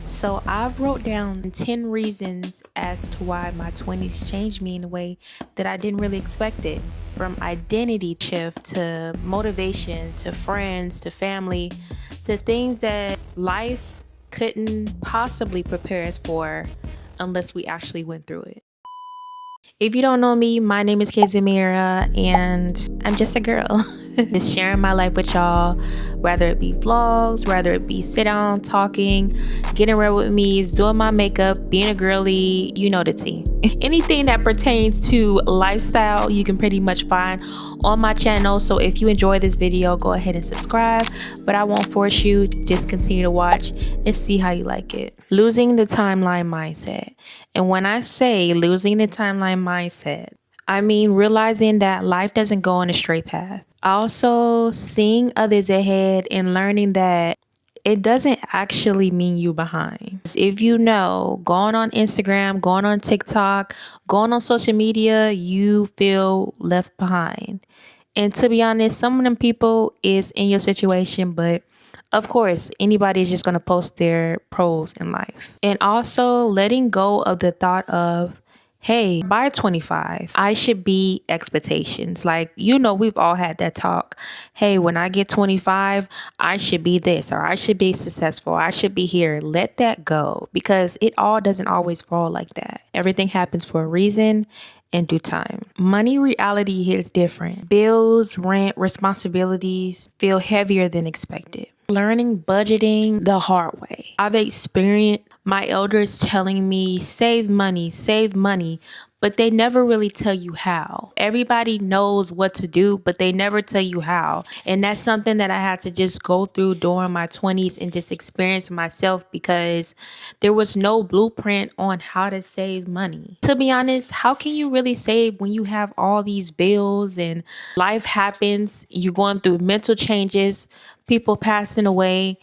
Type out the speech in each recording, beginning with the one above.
So I wrote down 10 reasons as to why my 20s changed me in a way that I didn't really expect it. From identity shift to motivation to friends to family to things that life couldn't possibly prepare us for unless we actually went through it. If you don't know me, my name is Kizamira and I'm just a girl. Just sharing my life with y'all, whether it be vlogs, whether it be sit down talking, getting ready with me, doing my makeup, being a girly, you know the tea. Anything that pertains to lifestyle, you can pretty much find on my channel. So if you enjoy this video, go ahead and subscribe, but I won't force you. Just continue to watch and see how you like it. Losing the timeline mindset. And when I say losing the timeline mindset, I mean realizing that life doesn't go on a straight path. Also, seeing others ahead and learning that it doesn't actually mean you behind. If you know, going on Instagram, going on TikTok, going on social media, you feel left behind. And to be honest, some of them people is in your situation, but of course, anybody is just going to post their pros in life. And also letting go of the thought of, hey, by 25, I should be expectations. Like, we've all had that talk. Hey, when I get 25, I should be this or I should be successful. I should be here. Let that go because it all doesn't always fall like that. Everything happens for a reason in due time. Money reality hits different. Bills, rent, responsibilities feel heavier than expected. Learning budgeting the hard way. I've experienced my elders telling me save money, but they never really tell you how. Everybody knows what to do, but they never tell you how. And that's something that I had to just go through during my 20s and just experience myself because there was no blueprint on how to save money. To be honest, how can you really save when you have all these bills and life happens, you're going through mental changes, people passing away,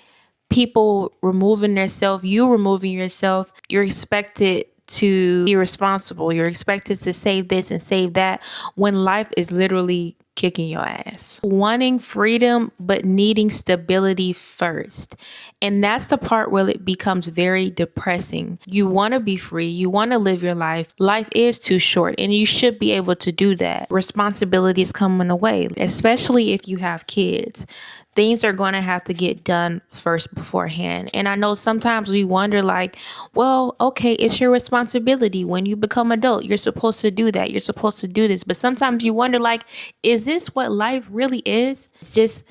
people removing themselves, you removing yourself. You're expected to be responsible. You're expected to save this and save that when life is literally kicking your ass. Wanting freedom, but needing stability first. And that's the part where it becomes very depressing. You want to be free. You want to live your life. Life is too short and you should be able to do that. Responsibilities coming away, especially if you have kids. Things are going to have to get done first beforehand. And I know sometimes we wonder like, well, okay, it's your responsibility. When you become adult, you're supposed to do that. You're supposed to do this. But sometimes you wonder like, is this what life really is? It's just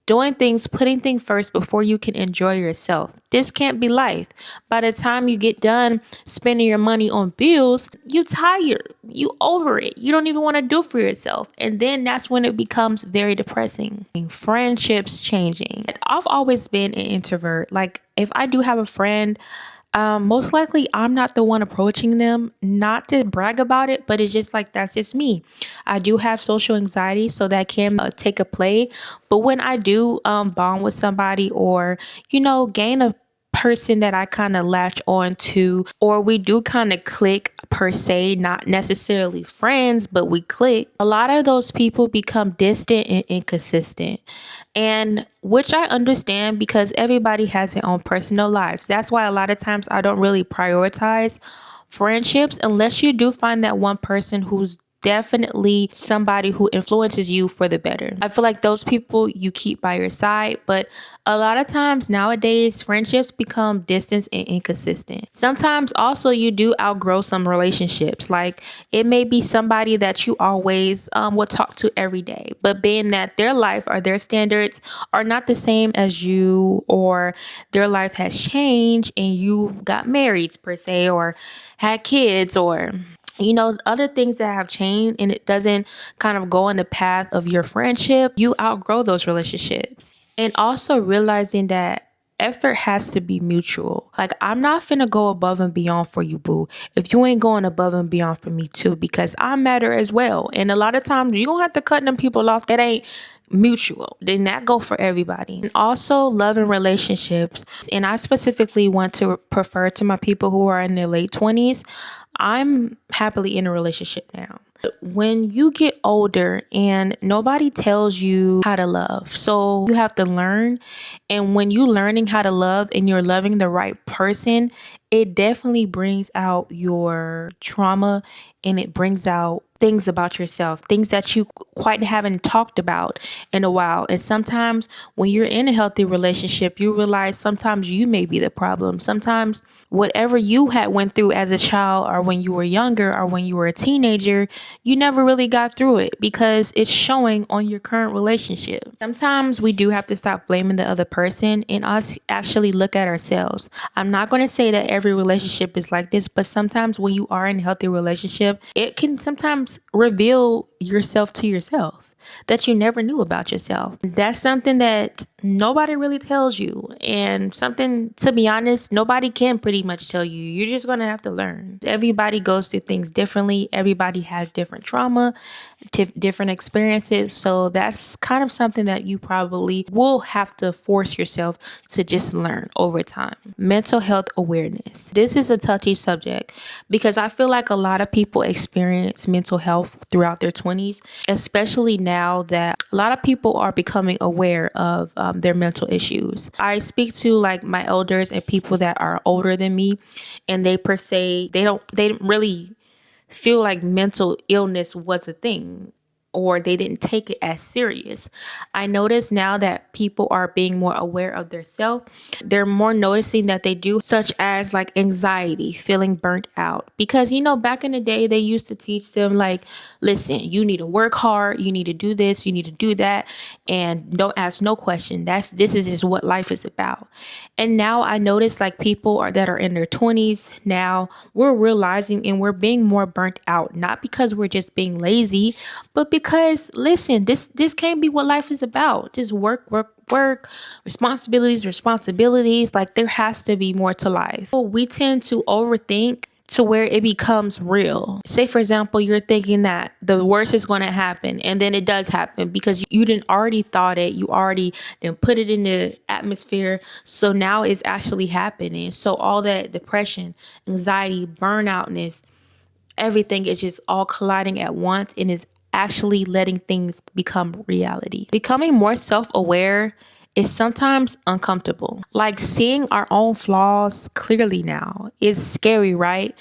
doing things, putting things first before you can enjoy yourself. This can't be life. By the time you get done spending your money on bills, you tired, you over it. You don't even want to do for yourself. And then that's when it becomes very depressing. Friendships changing. I've always been an introvert. Like if I do have a friend, most likely I'm not the one approaching them, not to brag about it, but it's just like, that's just me. I do have social anxiety, so that can take a play. But when I do bond with somebody or, gain a person that I kind of latch on to, or we do kind of click per se, not necessarily friends, but we click, a lot of those people become distant and inconsistent. And which I understand because everybody has their own personal lives. That's why a lot of times I don't really prioritize friendships unless you do find that one person who's definitely somebody who influences you for the better. I feel like those people you keep by your side, but a lot of times nowadays friendships become distant and inconsistent. Sometimes also you do outgrow some relationships. Like it may be somebody that you always will talk to every day, but being that their life or their standards are not the same as you, or their life has changed and you got married per se, or had kids, or other things that have changed and it doesn't kind of go in the path of your friendship, you outgrow those relationships. And also realizing that effort has to be mutual. Like I'm not finna go above and beyond for you, boo, if you ain't going above and beyond for me too, because I matter as well. And a lot of times you gonna have to cut them people off that ain't mutual, then that go for everybody. And also love and relationships. And I specifically want to prefer to my people who are in their late 20s. I'm happily in a relationship now. When you get older and nobody tells you how to love, so you have to learn. And when you learning how to love and you're loving the right person, it definitely brings out your trauma, and it brings out things about yourself, things that you quite haven't talked about in a while. And sometimes when you're in a healthy relationship, you realize sometimes you may be the problem. Sometimes whatever you had went through as a child, or when you were younger, or when you were a teenager, you never really got through it because it's showing on your current relationship. Sometimes we do have to stop blaming the other person and us actually look at ourselves. I'm not going to say that every relationship is like this, but sometimes when you are in a healthy relationship, it can sometimes reveal yourself to yourself that you never knew about yourself. That's something that nobody really tells you, and something, to be honest, nobody can pretty much tell you. You're just going to have to learn. Everybody goes through things differently. Everybody has different trauma, different experiences. So that's kind of something that you probably will have to force yourself to just learn over time. Mental health awareness. This is a touchy subject because I feel like a lot of people experience mental health throughout their 20s, especially now that a lot of people are becoming aware of their mental issues. I speak to like my elders and people that are older than me, and they per se, they didn't really feel like mental illness was a thing, or they didn't take it as serious. I notice now that people are being more aware of their self. They're more noticing that they do, such as like anxiety, feeling burnt out. Because, back in the day, they used to teach them like, listen, you need to work hard, you need to do this, you need to do that, and don't ask no question. This is just what life is about. And now I notice like that are in their 20s now, we're realizing and we're being more burnt out, not because we're just being lazy, but because, listen, this can't be what life is about. Just work, responsibilities. Like, there has to be more to life. So we tend to overthink to where it becomes real. Say, for example, you're thinking that the worst is going to happen, and then it does happen because you didn't already thought it. You already didn't put it in the atmosphere. So now it's actually happening. So all that depression, anxiety, burnoutness, everything is just all colliding at once and is actually letting things become reality. Becoming more self-aware is sometimes uncomfortable. Like, seeing our own flaws clearly now is scary, right?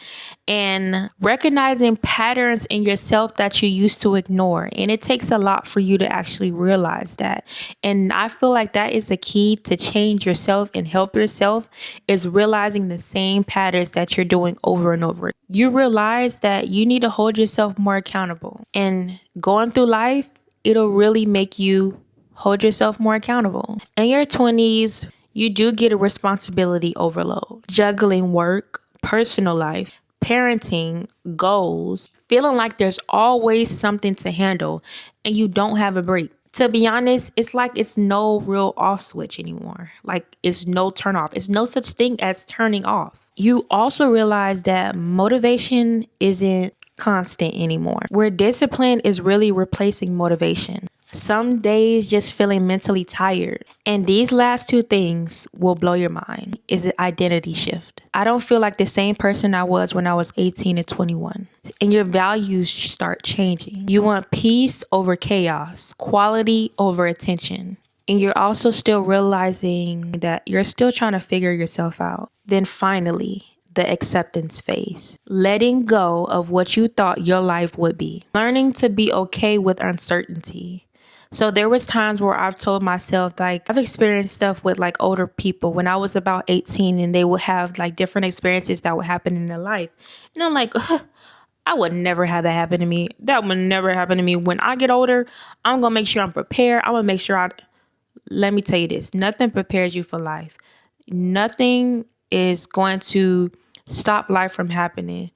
And recognizing patterns in yourself that you used to ignore. And it takes a lot for you to actually realize that. And I feel like that is the key to change yourself and help yourself, is realizing the same patterns that you're doing over and over. You realize that you need to hold yourself more accountable. And going through life, it'll really make you hold yourself more accountable. In your 20s, you do get a responsibility overload, juggling work, personal life, parenting, goals, feeling like there's always something to handle and you don't have a break. To be honest, it's like it's no real off switch anymore. Like, it's no turn off. It's no such thing as turning off. You also realize that motivation isn't constant anymore, where discipline is really replacing motivation. Some days just feeling mentally tired. And these last two things will blow your mind. Is an identity shift. I don't feel like the same person I was when I was 18 and 21. And your values start changing. You want peace over chaos, quality over attention. And you're also still realizing that you're still trying to figure yourself out. Then finally, the acceptance phase. Letting go of what you thought your life would be. Learning to be okay with uncertainty. So there was times where I've told myself, like, I've experienced stuff with like older people when I was about 18, and they would have like different experiences that would happen in their life. And I'm like, I would never have that happen to me. That would never happen to me. When I get older, I'm going to make sure I'm prepared. I'm going to make sure let me tell you this, nothing prepares you for life. Nothing is going to stop life from happening.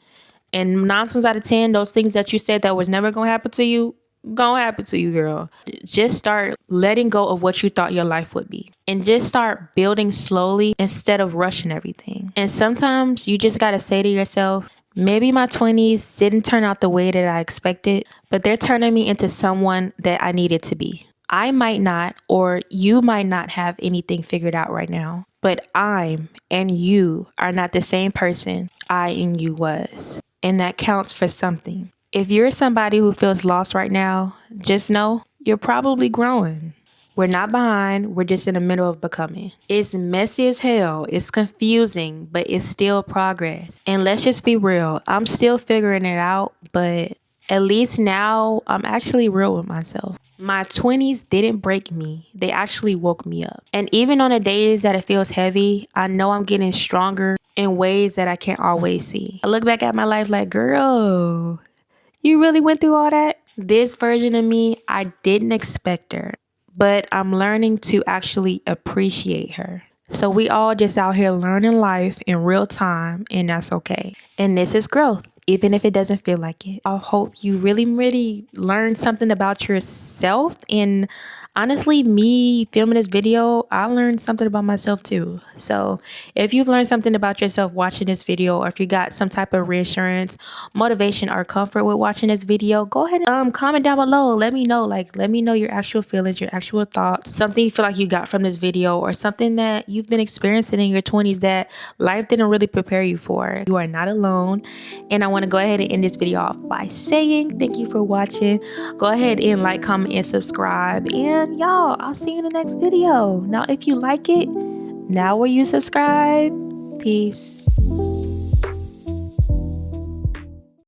And 9 times out of 10, those things that you said that was never going to happen to you, gonna happen to you, girl. Just start letting go of what you thought your life would be, and just start building slowly instead of rushing everything. And sometimes you just gotta say to yourself, maybe my 20s didn't turn out the way that I expected, but they're turning me into someone that I needed to be. I might not, or you might not have anything figured out right now, but I'm and you are not the same person I and you was. And that counts for something. If you're somebody who feels lost right now, just know you're probably growing. We're not behind, we're just in the middle of becoming. It's messy as hell, it's confusing, but it's still progress. And let's just be real, I'm still figuring it out, but at least now I'm actually real with myself. My 20s didn't break me, they actually woke me up. And even on the days that it feels heavy, I know I'm getting stronger in ways that I can't always see. I look back at my life like, girl, you really went through all that? This version of me, I didn't expect her, but I'm learning to actually appreciate her. So we all just out here learning life in real time, and that's okay. And this is growth, even if it doesn't feel like it. I hope you really learned something about yourself. And honestly, me filming this video, I learned something about myself too. So if you've learned something about yourself watching this video, or if you got some type of reassurance, motivation, or comfort with watching this video, go ahead and comment down below. Let me know, let me know your actual feelings, your actual thoughts, something you feel like you got from this video, or something that you've been experiencing in your 20s that life didn't really prepare you for. You are not alone. And I want to go ahead and end this video off by saying thank you for watching. Go ahead and like, comment, and subscribe. And y'all, I'll see you in the next video. Now, if you like it, now will you subscribe? Peace.